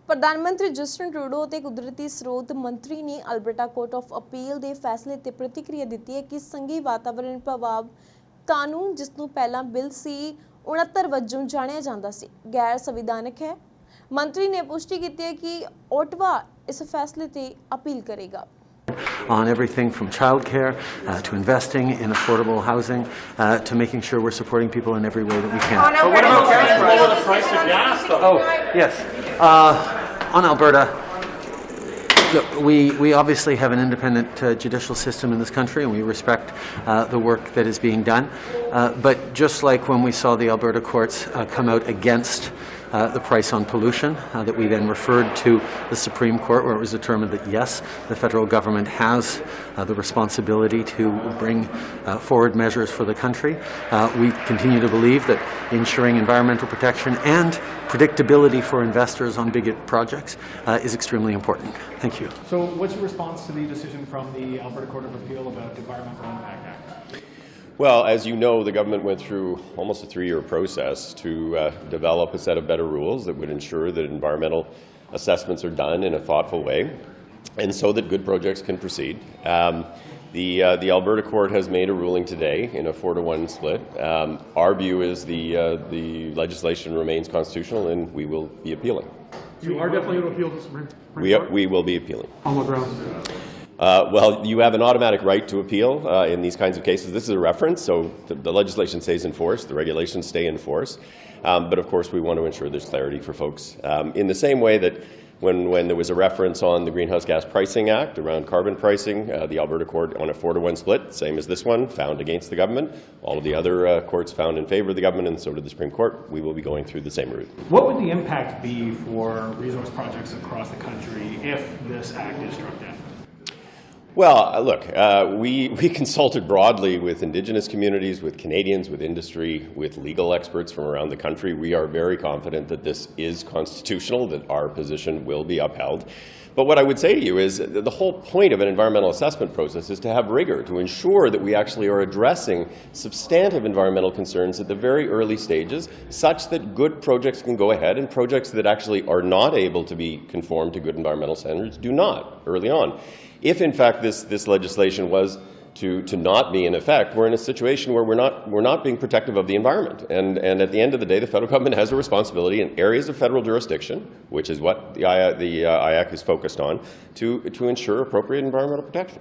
ਪ੍ਰਧਾਨਮੰਤਰੀ Justin Trudeau ਅਤੇ ਕੁਦਰਤੀ ਸਰੋਤ ਮੰਤਰੀ ਨੇ ਅਲਬਰਟਾ ਕੋਰਟ ਆਫ ਅਪੀਲ ਦੇ ਫੈਸਲੇ ਤੇ ਪ੍ਰਤੀਕਿਰਿਆ ਦਿੱਤੀ ਹੈ ਕਿ ਸੰਘੀ ਵਾਤਾਵਰਣ ਪ੍ਰਭਾਵ ਕਾਨੂੰਨ, ਜਿਸ ਨੂੰ ਪਹਿਲਾਂ ਬਿੱਲ C-69 ਵਜੋਂ ਜਾਣਿਆ ਜਾਂਦਾ ਸੀ, ਗੈਰ ਸੰਵਿਧਾਨਕ ਹੈ। ਮੰਤਰੀ ਨੇ ਪੁਸ਼ਟੀ ਕੀਤੀ ਹੈ ਕਿ ਓਟਵਾ ਇਸ ਫੈਸਲੇ ਤੇ ਅਪੀਲ ਕਰੇਗਾ। On everything from childcare to investing in affordable housing to making sure we're supporting people in every way that we can. But what about gas? Lower the price of gas, though. Oh, yes. On Alberta, look, we obviously have an independent judicial system in this country, and we respect the work that is being done. But just like when we saw the Alberta courts come out against the price on pollution, that we then referred to the Supreme Court, where it was determined that yes, the federal government has the responsibility to bring forward measures for the country. We continue to believe that ensuring environmental protection and predictability for investors on big projects is extremely important. Thank you. So what's your response to the decision from the Alberta Court of Appeal about the Environmental Impact Act? Well, as you know, the government went through almost a 3-year process to develop a set of better rules that would ensure that environmental assessments are done in a thoughtful way, and so that good projects can proceed. The Alberta court has made a ruling today in a 4-to-1 split. Our view is the legislation remains constitutional, and we will be appealing. You are definitely going to appeal to the Supreme Court? We will be appealing. On what grounds? Well, you have an automatic right to appeal in these kinds of cases. This is a reference, so the legislation stays in force, the regulations stay in force. But of course, we want to ensure there's clarity for folks. In the same way that when there was a reference on the Greenhouse Gas Pricing Act around carbon pricing, the Alberta court on a 4-to-1 split, same as this one, found against the government. All of the other courts found in favor of the government, and so did the Supreme Court. We will be going through the same route. What would the impact be for resource projects across the country if this act is struck down? Well, look, we consulted broadly with Indigenous communities, with Canadians, with industry, with legal experts from around the country. We are very confident that this is constitutional, that our position will be upheld. But what I would say to you is the whole point of an environmental assessment process is to have rigor, to ensure that we actually are addressing substantive environmental concerns at the very early stages, such that good projects can go ahead, and projects that actually are not able to be conformed to good environmental standards do not early on. If in fact this legislation was to not be in effect, we're in a situation where we're not being protective of the environment. And at the end of the day, the federal government has a responsibility in areas of federal jurisdiction, which is what the IAC is focused on, to ensure appropriate environmental protection.